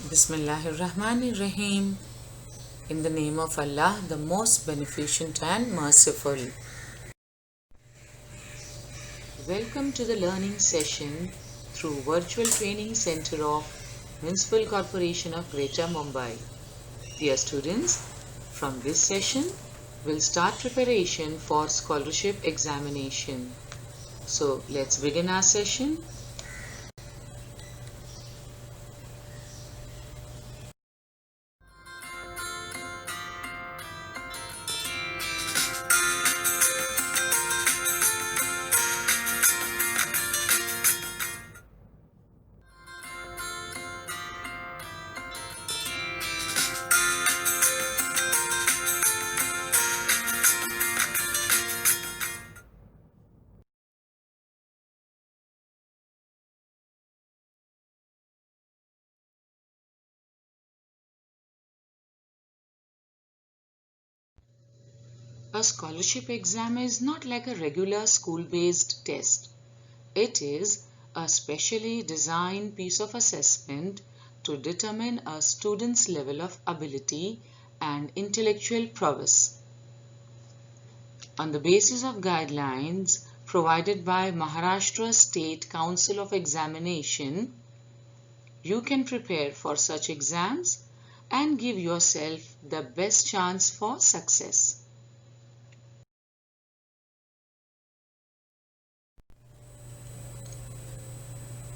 Bismillahirrahmanirrahim. In the name of Allah, the most beneficent and merciful. Welcome to the learning session through Virtual Training Center of Municipal Corporation of Greater Mumbai. Dear students, from this session, we'll start preparation for scholarship examination. So let's begin our session. A scholarship exam is not like a regular school-based test. It is a specially designed piece of assessment to determine a student's level of ability and intellectual prowess. On the basis of guidelines provided by Maharashtra State Council of Examination, you can prepare for such exams and give yourself the best chance for success.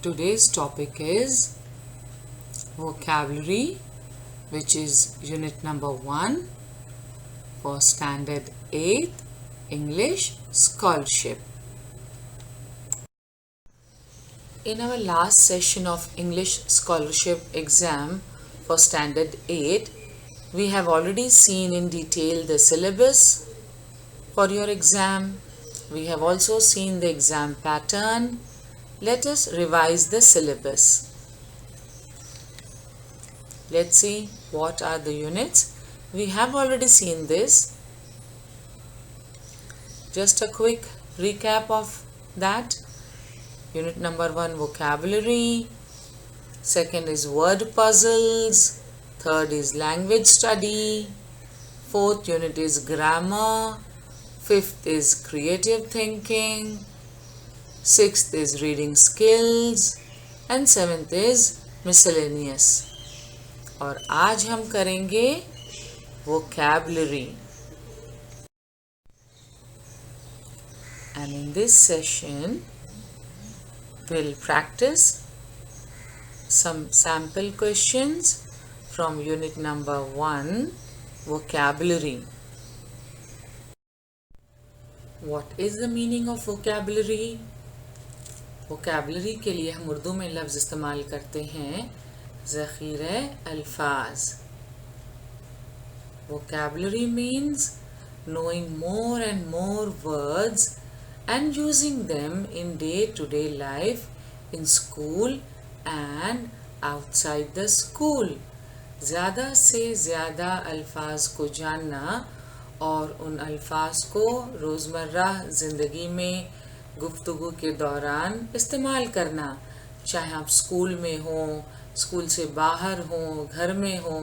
Today's topic is vocabulary, which is unit number 1 for standard 8 English scholarship. In our last session of English scholarship exam for standard 8, we have already seen in detail the syllabus for your exam. We have also seen the exam pattern. Let us revise the syllabus. Let's see what are the units. We have already seen this. Just a quick recap of that. Unit number 1, vocabulary. Second is word puzzles. Third is language study. Fourth unit is grammar. Fifth is creative thinking. Sixth is reading skills and seventh is miscellaneous. और आज हम करेंगे vocabulary. And in this session we'll practice some sample questions from unit number 1, vocabulary. What is the meaning of vocabulary? Vocabulary के लिए हम उर्दू में लफ्ज़ इस्तेमाल करते हैं ज़ख़ीरे अल्फाज. Vocabulary means knowing more and more words and using them in day-to-day life in school and outside the school. ज़्यादा से ज़्यादा अल्फाज को जानना और उन अल्फाज को रोज़मर्रा ज़िंदगी में गुफ्तगू के दौरान इस्तेमाल करना, चाहे आप स्कूल में हो, स्कूल से बाहर हो, घर में हो.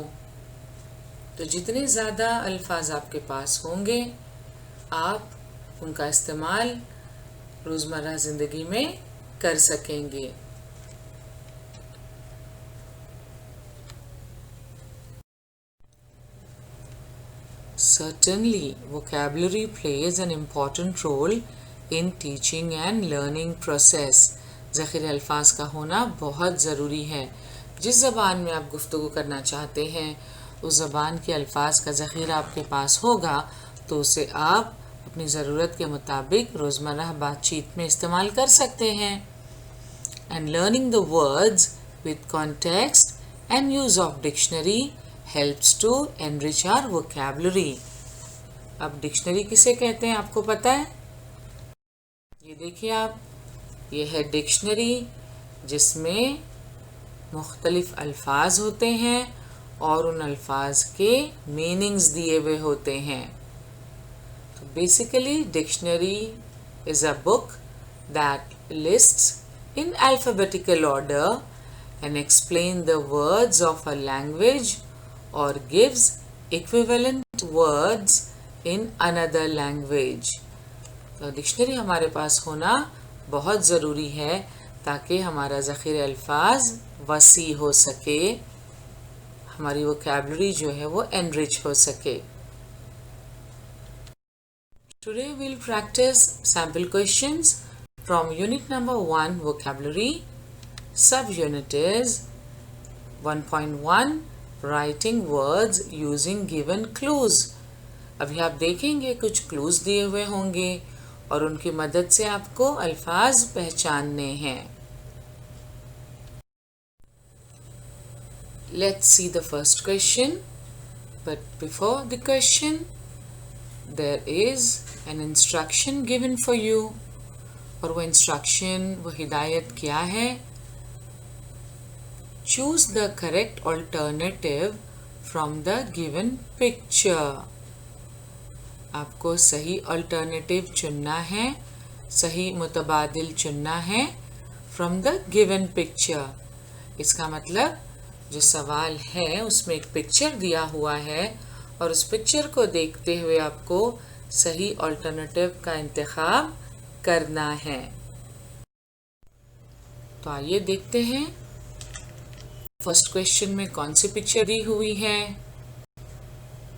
तो जितने ज़्यादा अल्फाज आपके पास होंगे आप उनका इस्तेमाल रोज़मर्रा ज़िंदगी में कर सकेंगे. Certainly, vocabulary plays an important role in teaching and learning process. ज़ख़ीरे अल्फाज का होना बहुत ज़रूरी है. जिस ज़बान में आप गुफ्तगू करना चाहते हैं उस ज़बान के अल्फाज का ज़ख़ीरा आपके पास होगा तो उसे आप अपनी ज़रूरत के मुताबिक रोज़मर्रा बातचीत में इस्तेमाल कर सकते हैं. And learning the words with context and use of dictionary helps to enrich our vocabulary. अब डिक्शनरी किसे कहते हैं आपको पता है? ये देखिए आप, ये है डिक्शनरी जिसमें मुख्तलिफ अल्फाज होते हैं और उन अल्फाज के मीनिंग्स दिए हुए होते हैं. तो basically dictionary is a book that lists in alphabetical order and explain the words of a language or gives equivalent words in another language. तो डिक्शनरी हमारे पास होना बहुत ज़रूरी है ताकि हमारा ज़ख़ीर अल्फाज वसी हो सके, हमारी वोकैबुलरी जो है वो एनरिच हो सके. Today we'll practice sample questions from unit number 1 vocabulary. Sub-unit is 1.1 writing words using given clues. अभी आप देखेंगे कुछ क्लूज दिए हुए होंगे और उनकी मदद से आपको अल्फाज पहचानने हैं. Let's see the first question. But before the question, there is an instruction given for you. और वो इंस्ट्रक्शन, वो हिदायत क्या है? Choose the correct alternative from the given picture. आपको सही अल्टरनेटिव चुनना है, सही मुतबादिल चुनना है फ्रॉम द गिवन पिक्चर. इसका मतलब जो सवाल है उसमें एक पिक्चर दिया हुआ है और उस पिक्चर को देखते हुए आपको सही अल्टरनेटिव का इंतखाब करना है. तो आइए देखते हैं फर्स्ट क्वेश्चन में कौन सी पिक्चर दी हुई है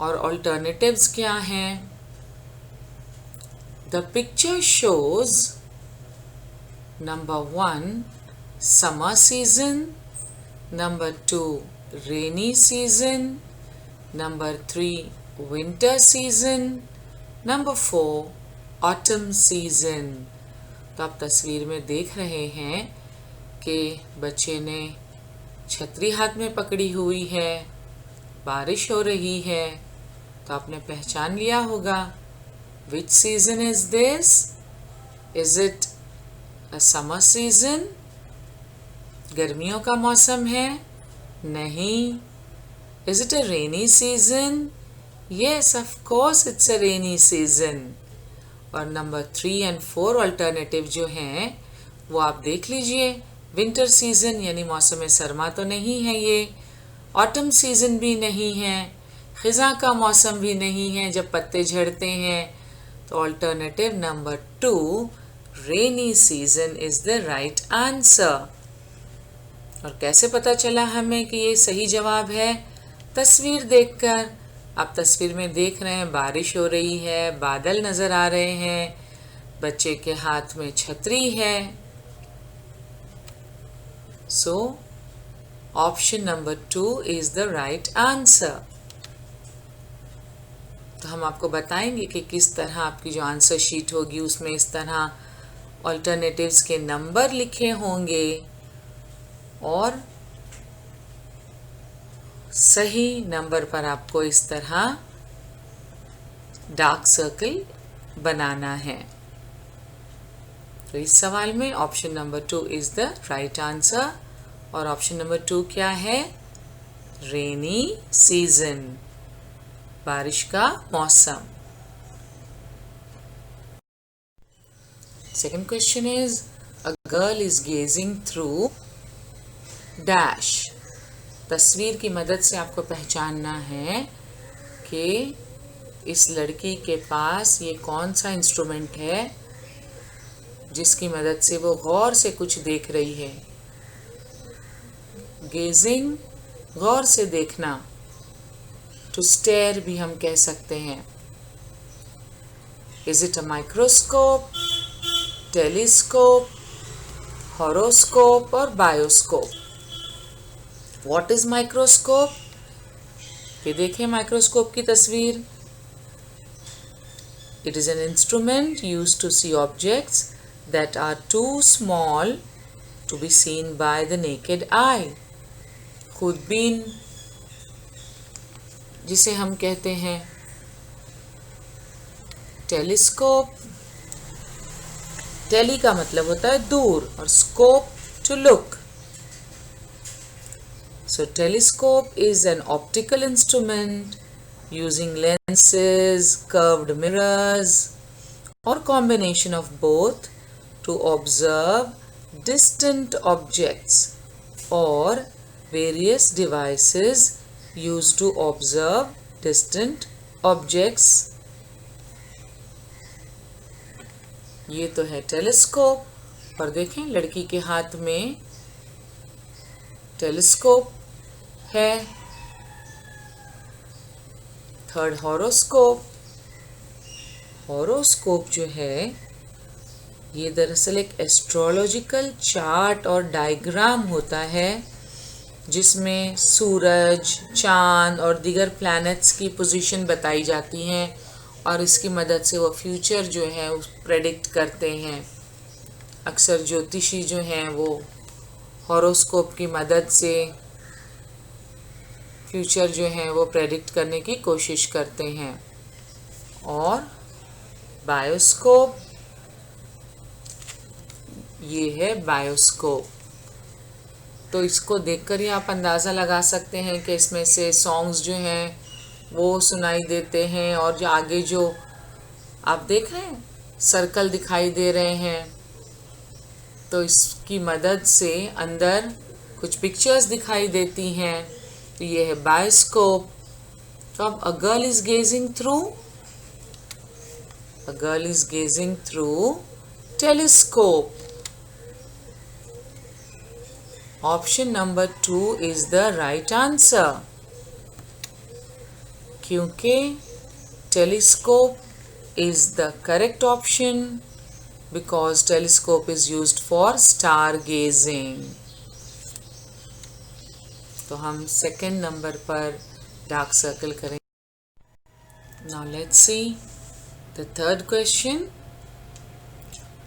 और अल्टरनेटिव्स क्या हैं. The picture shows number 1 summer season, number 2 rainy season, number 3 winter season, number 4 autumn season. तो आप तस्वीर में देख रहे हैं कि बच्चे ने छतरी हाथ में पकड़ी हुई है, बारिश हो रही है. तो आपने पहचान लिया होगा. Which season is this? Is it a summer season? गर्मियों का मौसम है? नहीं. Is it a rainy season? Yes, of course it's a rainy season. और नंबर 3 और 4 अल्टरनेटिव जो हैं वो आप देख लीजिए. विंटर सीजन यानी मौसम सरमा तो नहीं है ये, ऑटम सीजन भी नहीं है, खिज़ां का मौसम भी नहीं है जब पत्ते झड़ते हैं. तो alternative number 2 rainy season is the right answer. और कैसे पता चला हमें कि ये सही जवाब है? तस्वीर देखकर. आप तस्वीर में देख रहे हैं बारिश हो रही है, बादल नज़र आ रहे हैं, बच्चे के हाथ में छतरी है. So option number 2 is the right answer. तो हम आपको बताएंगे कि किस तरह आपकी जो आंसर शीट होगी उसमें इस तरह अल्टरनेटिव्स के नंबर लिखे होंगे और सही नंबर पर आपको इस तरह डार्क सर्कल बनाना है. तो इस सवाल में option number 2 is the right answer. और ऑप्शन नंबर 2 क्या है? रेनी सीजन, बारिश का मौसम. Second question is a girl is gazing through dash. तस्वीर की मदद से आपको पहचानना है कि इस लड़की के पास ये कौन सा इंस्ट्रूमेंट है जिसकी मदद से वो गौर से कुछ देख रही है. गेजिंग गौर से देखना, टू स्टेयर भी हम कह सकते हैं. Is it a microscope, telescope, horoscope और बायोस्कोप? What is microscope? ये देखें माइक्रोस्कोप की तस्वीर. It is an instrument used to see objects that are too small to be seen by the naked eye. खुदबीन जिसे हम कहते हैं. टेलीस्कोप, टेली का मतलब होता है दूर और scope to look. So telescope is an optical instrument using lenses, curved mirrors or combination of both to observe distant objects. or various devices used to observe distant objects. ये तो है telescope और देखें लड़की के हाथ में टेलीस्कोप है। Third horoscope. हॉरोस्कोप जो है ये दरअसल एक एस्ट्रोलॉजिकल चार्ट और डायग्राम होता है जिसमें सूरज, चांद और दीगर प्लैनेट्स की पोजीशन बताई जाती हैं और इसकी मदद से वो फ्यूचर जो है उस प्रेडिक्ट करते हैं। अक्सर ज्योतिषी जो हैं वो हॉरोस्कोप की मदद से फ्यूचर जो है वो प्रेडिक्ट करने की कोशिश करते हैं। और बायोस्कोप, ये है बायोस्कोप। तो इसको देखकर ही आप अंदाज़ा लगा सकते हैं कि इसमें से सॉन्ग्स जो हैं वो सुनाई देते हैं और जो आगे जो आप देख रहे हैं सर्कल दिखाई दे रहे हैं, तो इसकी मदद से अंदर कुछ पिक्चर्स दिखाई देती हैं। तो ये है बायोस्कोप। तो अब a girl is gazing through telescope. Option number 2 is the right answer, क्योंकि telescope is the correct option because telescope is used for stargazing. तो हम सेकेंड नंबर पर डार्क सर्कल करें। Now let's see the third question.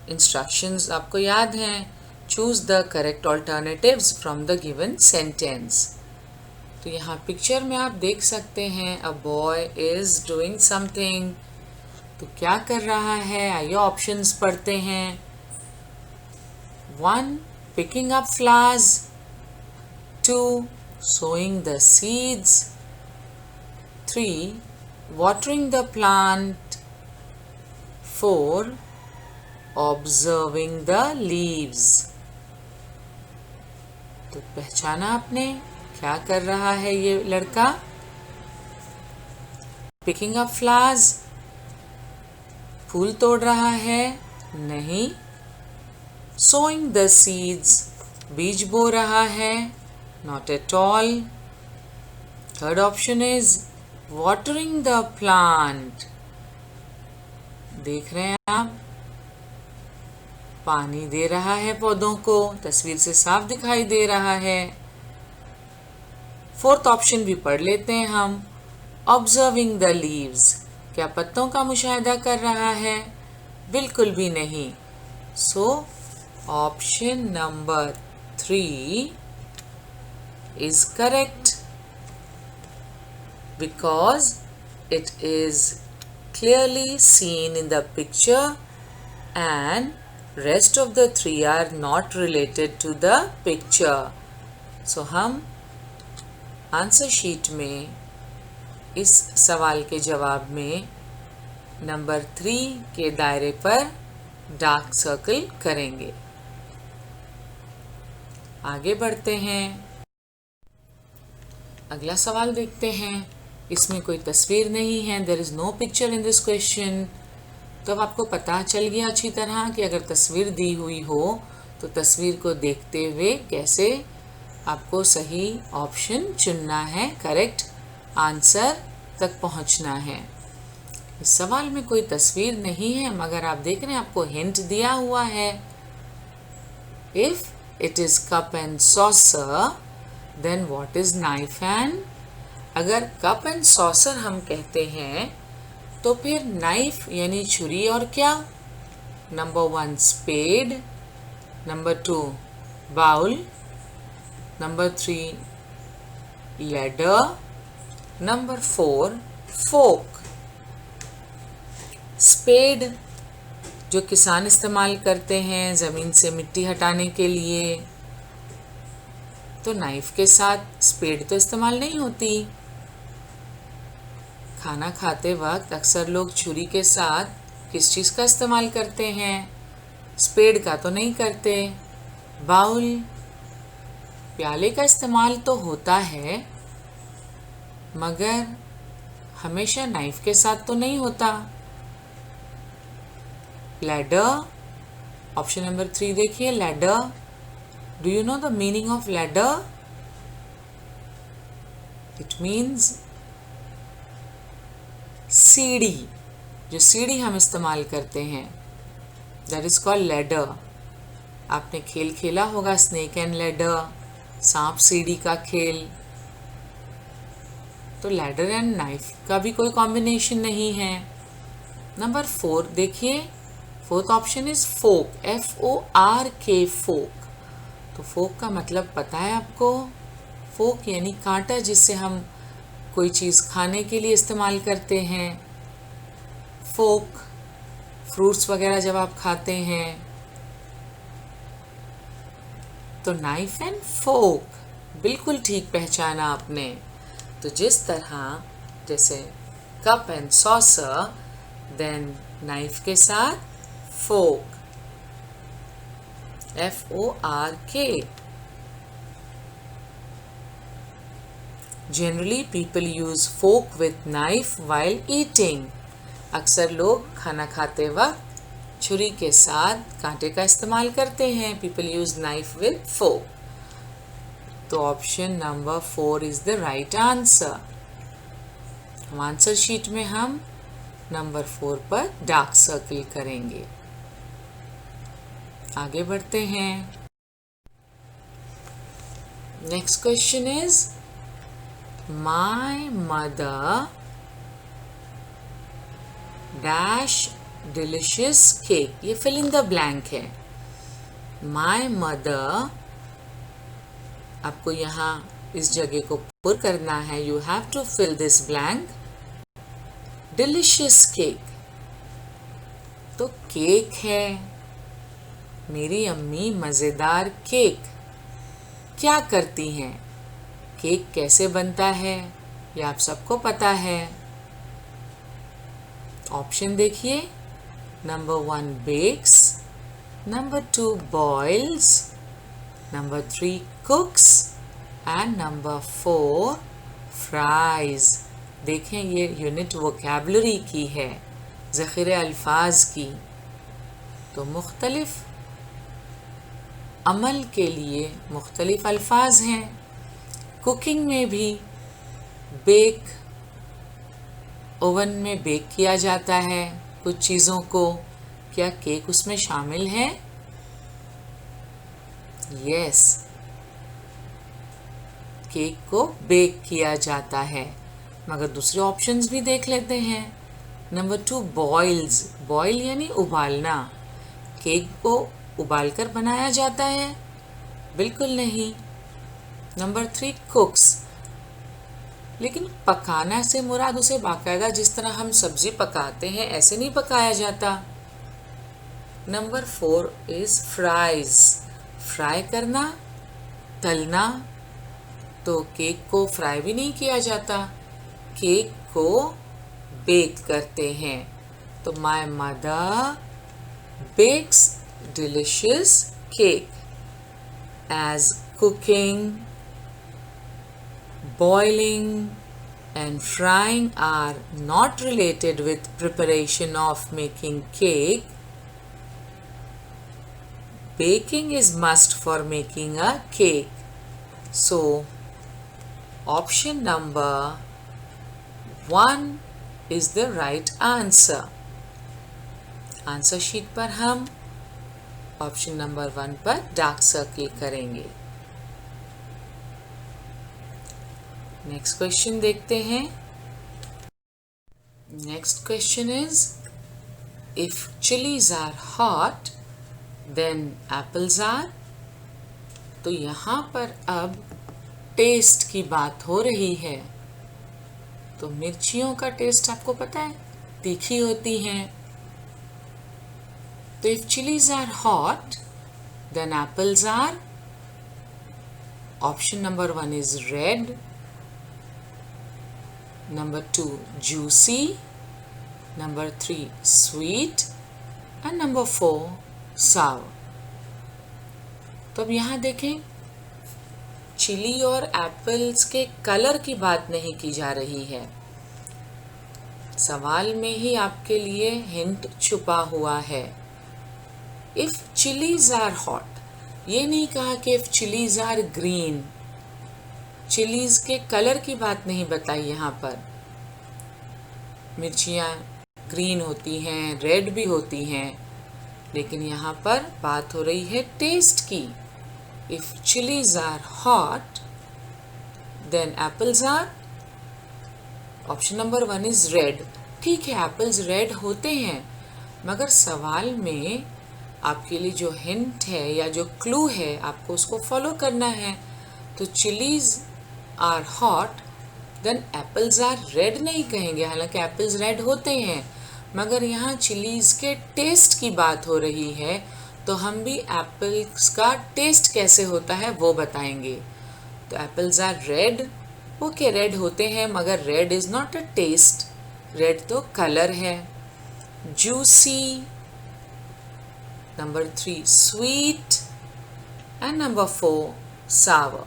Instructions आपको याद हैं। Choose the correct alternatives from the given sentence. तो यहाँ पिक्चर में आप देख सकते हैं a boy is doing something. तो क्या कर रहा है, आइए ऑप्शंस पढ़ते हैं। 1. Picking up flowers. 2. Sowing the seeds. 3. Watering the plant. 4. Observing the leaves. तो पहचाना आपने क्या कर रहा है ये लड़का? Picking up flowers, फूल तोड़ रहा है? नहीं। Sowing the seeds, बीज बो रहा है? Not at all. Third option is watering the plant. देख रहे हैं आप, पानी दे रहा है पौधों को, तस्वीर से साफ दिखाई दे रहा है। फोर्थ ऑप्शन भी पढ़ लेते हैं हम, Observing the leaves, क्या पत्तों का मुशाहिदा कर रहा है? बिल्कुल भी नहीं। So option number 3 is correct because it is clearly seen in the picture and rest of the 3 are not related to the picture. So हम आंसर शीट में इस सवाल के जवाब में नंबर 3 के दायरे पर डार्क सर्कल करेंगे। आगे बढ़ते हैं, अगला सवाल देखते हैं। इसमें कोई तस्वीर नहीं है, there is no picture in this question. तो अब आपको पता चल गया अच्छी तरह कि अगर तस्वीर दी हुई हो तो तस्वीर को देखते हुए कैसे आपको सही ऑप्शन चुनना है, करेक्ट आंसर तक पहुंचना है। इस सवाल में कोई तस्वीर नहीं है, मगर आप देख रहे हैं आपको हिंट दिया हुआ है। If it is cup and saucer then what is knife and? अगर कप एंड सॉसर हम कहते हैं तो फिर नाइफ यानी छुरी और क्या? Number 1 spade, number 2 bowl, number 3 ladder, number 4 fork. Spade जो किसान इस्तेमाल करते हैं ज़मीन से मिट्टी हटाने के लिए, तो नाइफ के साथ स्पेड तो इस्तेमाल नहीं होती। खाना खाते वक्त अक्सर लोग छुरी के साथ किस चीज़ का इस्तेमाल करते हैं? स्पेड का तो नहीं करते। बाउल प्याले का इस्तेमाल तो होता है, मगर हमेशा नाइफ के साथ तो नहीं होता। लैडर, ऑप्शन नंबर 3 देखिए, ladder. Do you know the meaning of ladder? It means सीढ़ी, जो सीढ़ी हम इस्तेमाल करते हैं, दैट इज कॉल्ड लैडर। आपने खेल खेला होगा स्नेक एंड लैडर, सांप सीढ़ी का खेल। तो लैडर एंड नाइफ का भी कोई कॉम्बिनेशन नहीं है। नंबर 4 देखिए, fourth option is folk, FORK, फोक। तो फोक का मतलब पता है आपको? फोक यानी कांटा, जिससे हम कोई चीज़ खाने के लिए इस्तेमाल करते हैं। फोक, फ्रूट्स वगैरह जब आप खाते हैं। तो नाइफ एंड फोक, बिल्कुल ठीक पहचाना आपने। तो जिस तरह जैसे cup and saucer, then knife के साथ फोक, FORK। Generally people use fork with knife while eating. अक्सर लोग खाना खाते वक्त छुरी के साथ कांटे का इस्तेमाल करते हैं। People use knife with fork. तो option number 4 is the right answer. हम आंसर शीट में हम नंबर 4 पर डार्क सर्कल करेंगे। आगे बढ़ते हैं। Next question is My mother dash delicious cake. ये fill in the blank है। My mother, आपको यहाँ इस जगह को पुर करना है। You have to fill this blank. Delicious cake, तो केक है। मेरी अम्मी मज़ेदार केक क्या करती हैं? केक कैसे बनता है ये आप सबको पता है। ऑप्शन देखिए, number 1 bakes, number 2 boils, number 3 cooks and number 4 fries. देखें ये यूनिट वोकैबुलरी की है, ज़ख़ीरे अल्फाज की। तो मुख्तलिफ अमल के लिए मुख्तलिफ अल्फाज हैं। कुकिंग में भी बेक, ओवन में बेक किया जाता है कुछ चीज़ों को। क्या केक उसमें शामिल है? यस, केक को बेक किया जाता है। मगर दूसरे ऑप्शंस भी देख लेते हैं। नंबर 2 बॉइल्स, बॉयल यानी उबालना। केक को उबालकर बनाया जाता है? बिल्कुल नहीं। नंबर 3 कुक्स, लेकिन पकाना से मुराद उसे बाकायदा जिस तरह हम सब्जी पकाते हैं ऐसे नहीं पकाया जाता। नंबर 4 इज फ्राइज, फ्राई करना, तलना। तो केक को फ्राई भी नहीं किया जाता, केक को बेक करते हैं। तो my mother bakes delicious cake. As cooking, boiling and frying are not related with preparation of making cake. Baking is must for making a cake. So, option number 1 is the right answer. Answer sheet पर हम option number 1 पर dark circle करेंगे। Next question देखते हैं। Next question is if chillies are hot then apples are. तो यहाँ पर अब टेस्ट की बात हो रही है। तो मिर्चियों का टेस्ट आपको पता है, तीखी होती हैं। तो if chillies are hot then apples are. Option number 1 is red, number 2 juicy, number 3 sweet and number 4 sour। तो अब यहाँ देखें, चिली और एप्पल्स के कलर की बात नहीं की जा रही है। सवाल में ही आपके लिए हिंट छुपा हुआ है। इफ चिलीज आर हॉट, ये नहीं कहा कि if chillies are green. Chillies के कलर की बात नहीं बताई यहाँ पर। मिर्चियाँ ग्रीन होती हैं, रेड भी होती हैं, लेकिन यहाँ पर बात हो रही है टेस्ट की। If chillies are hot then apples are, option number 1 is red. ठीक है, एप्पल्स रेड होते हैं, मगर सवाल में आपके लिए जो हिंट है या जो क्लू है आपको उसको फॉलो करना है। तो chillies are hot then apples are red नहीं कहेंगे, हालांकि एप्पल्स रेड होते हैं, मगर यहाँ चिलीज के टेस्ट की बात हो रही है, तो हम भी एप्पल्स का टेस्ट कैसे होता है वो बताएंगे। तो apples are red, okay red होते हैं, मगर red is not a taste, red तो कलर है। Juicy, number 3 sweet and number 4 sour.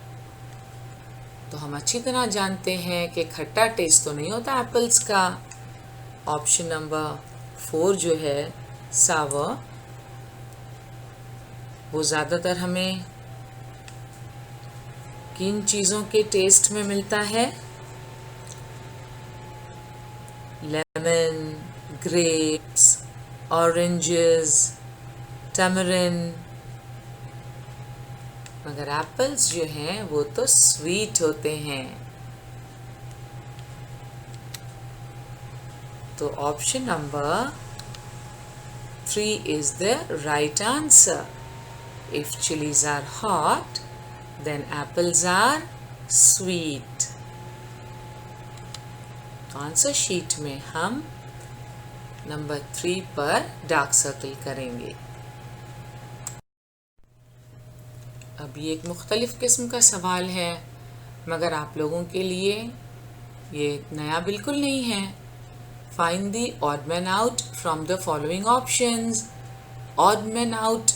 तो हम अच्छी तरह जानते हैं कि खट्टा टेस्ट तो नहीं होता एप्पल्स का। ऑप्शन नंबर 4 जो है सावर, वो ज़्यादातर हमें किन चीज़ों के टेस्ट में मिलता है? लेमन, ग्रेप्स, ऑरेंजेस, टैमरिंड, मगर एप्पल्स जो हैं वो तो स्वीट होते हैं। तो option number 3 is the right answer. If chillies are hot then apples are sweet. Answer sheet में हम नंबर 3 पर डार्क सर्कल करेंगे। अब ये एक मुख्तलिफ किस्म का सवाल है, मगर आप लोगों के लिए ये नया बिल्कुल नहीं है। Find the odd man out from the following options. Odd man out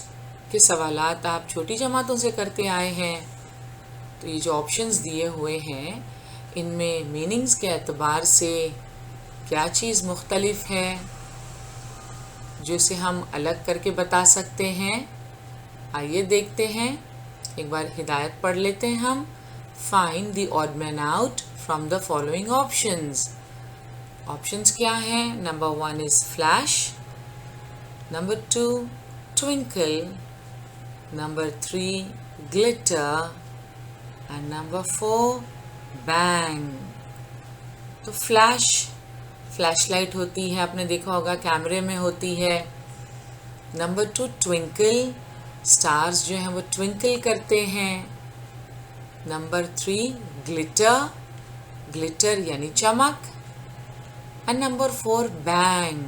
के सवालात आप छोटी जमातों से करते आए हैं, तो ये जो ऑप्शंस दिए हुए हैं इनमें मीनिंग्स के एतबार से क्या चीज़ मुख्तलिफ है जिसे हम अलग करके बता सकते हैं। आइए देखते हैं, एक बार हिदायत पढ़ लेते हैं हम। Find the odd man out from the following options. Options क्या हैं? Number 1 is flash, number 2 twinkle, number 3 glitter and number 4 bang. तो फ्लैश लाइट होती है, आपने देखा होगा कैमरे में होती है। नंबर 2 ट्विंकल, स्टार्स जो हैं वो ट्विंकल करते हैं। नंबर 3 ग्लिटर यानी चमक। एंड नंबर 4 बैंग,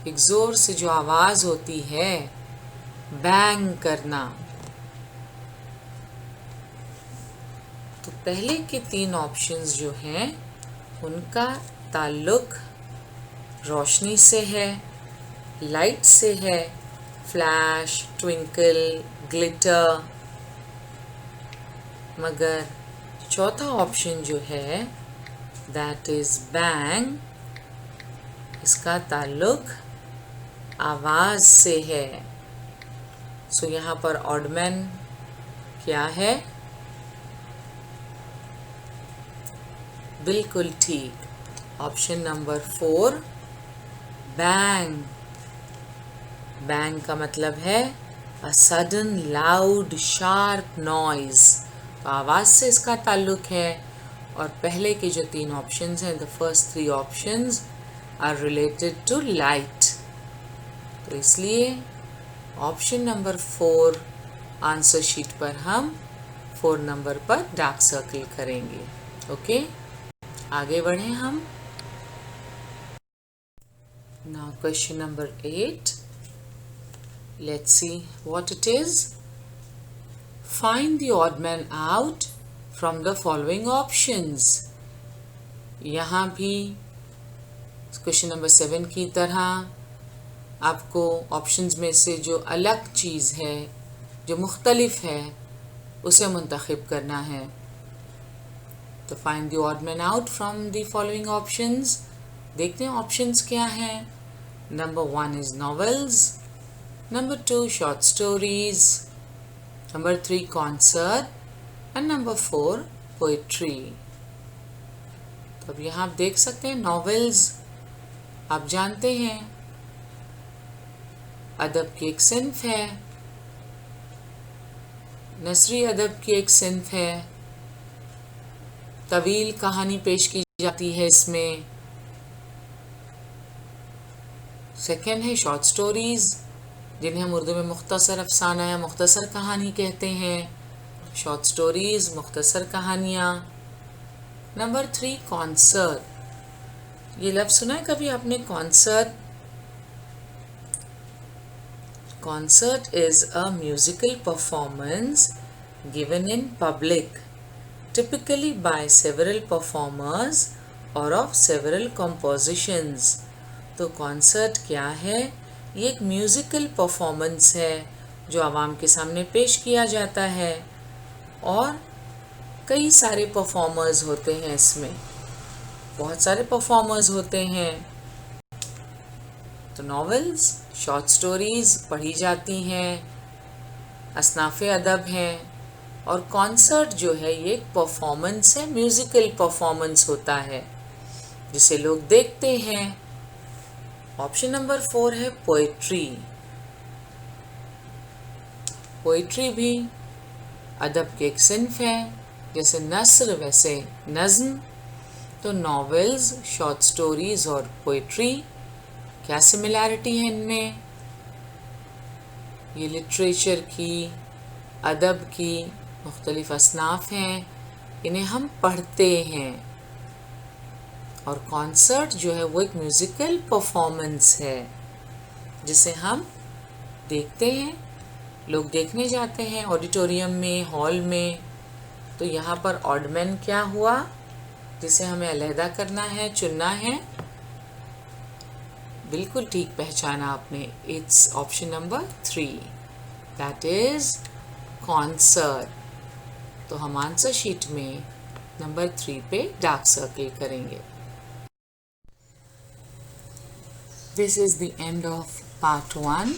एक जोर से जो आवाज होती है, बैंग करना। तो पहले के 3 ऑप्शंस जो हैं उनका ताल्लुक रोशनी से है, लाइट से है, फ्लैश, ट्विंकल, ग्लिटर। मगर चौथा ऑप्शन जो है दैट इज बैंग, इसका ताल्लुक आवाज से है। सो यहाँ पर ऑडमैन क्या है? बिल्कुल ठीक, ऑप्शन नंबर 4 बैंग। बैंग का मतलब है a sudden loud sharp noise, तो आवाज से इसका ताल्लुक है। और पहले के जो 3 ऑप्शंस हैं, the first 3 options are related to light, तो इसलिए ऑप्शन नंबर 4 आंसर शीट पर हम 4 नंबर पर डार्क सर्कल करेंगे। ओके, आगे बढ़ें हम। Now question number 8, let's see what it is. Find the odd man out from the following options. यहाँ भी क्वेश्चन नंबर 7 की तरह आपको ऑप्शंस में से जो अलग चीज़ है, जो मुख्तलिफ है, उसे मुंतखब करना है। तो find the odd man out from the following options. देखते हैं ऑप्शंस क्या हैं। Number 1 is novels, number 2 short stories, number 3 concert and number 4 poetry. तो अब यहाँ आप देख सकते हैं नॉवेल्स आप जानते हैं अदब की एक सिन्फ है, नसरी अदब की एक सिन्फ है, तवील कहानी पेश की जाती है इसमें। सेकंड है शॉर्ट स्टोरीज, जिन्हें हम उर्दू में मुख्तसर अफसाना या मुख्तसर कहानी कहते हैं। शॉर्ट स्टोरीज, मुख्तसर कहानियाँ। Number 3 concert. ये लफ्ज़ सुना है कभी आपने, concert? Concert is a musical performance given in public, typically by several performers or of several compositions. तो कॉन्सर्ट क्या है? ये एक म्यूज़िकल परफॉर्मेंस है जो आवाम के सामने पेश किया जाता है और कई सारे परफॉर्मर्स होते हैं इसमें, बहुत सारे परफॉर्मर्स होते हैं। तो नॉवेल्स, शॉर्ट स्टोरीज़ पढ़ी जाती हैं, असनाफ़े अदब हैं, और कॉन्सर्ट जो है ये एक परफॉर्मेंस है, म्यूज़िकल परफॉर्मेंस होता है जिसे लोग देखते हैं। ऑप्शन नंबर 4 है पोइट्री। पोइट्री भी अदब की एक सिन्फ है, जैसे नस्र वैसे नज़्म। तो नॉवेल्स, शॉर्ट स्टोरीज़ और पोइट्री, क्या सिमिलैरिटी है इनमें? ये लिटरेचर की, अदब की मुख्तलिफ असनाफ़ हैं, इन्हें हम पढ़ते हैं। और कॉन्सर्ट जो है वो एक म्यूज़िकल परफॉर्मेंस है जिसे हम देखते हैं, लोग देखने जाते हैं ऑडिटोरियम में, हॉल में। तो यहाँ पर ऑडमैन क्या हुआ जिसे हमें अलहदा करना है, चुनना है? बिल्कुल ठीक पहचाना आपने, it's option number 3, that is concert. तो हम आंसर शीट में नंबर 3 पे डार्क सर्कल करेंगे। This is the end of part 1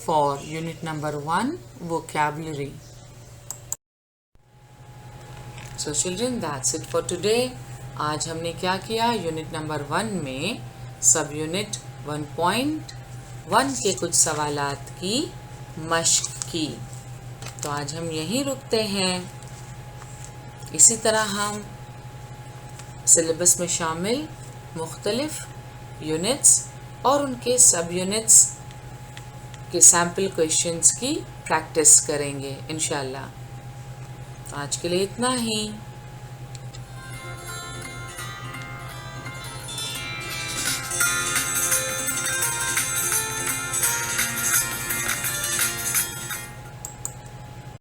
for unit number 1 vocabulary. So children, that's it for today. आज हमने क्या किया, यूनिट नंबर 1 में सब यूनिट 1.1 के कुछ सवालात की मश्क की। तो आज हम यहीं रुकते हैं। इसी तरह हम सिलेबस में शामिल मुख्तलिफ यूनिट्स और उनके सब यूनिट्स के सैम्पल क्वेश्चंस की प्रैक्टिस करेंगे इंशाल्लाह। तो आज के लिए इतना ही।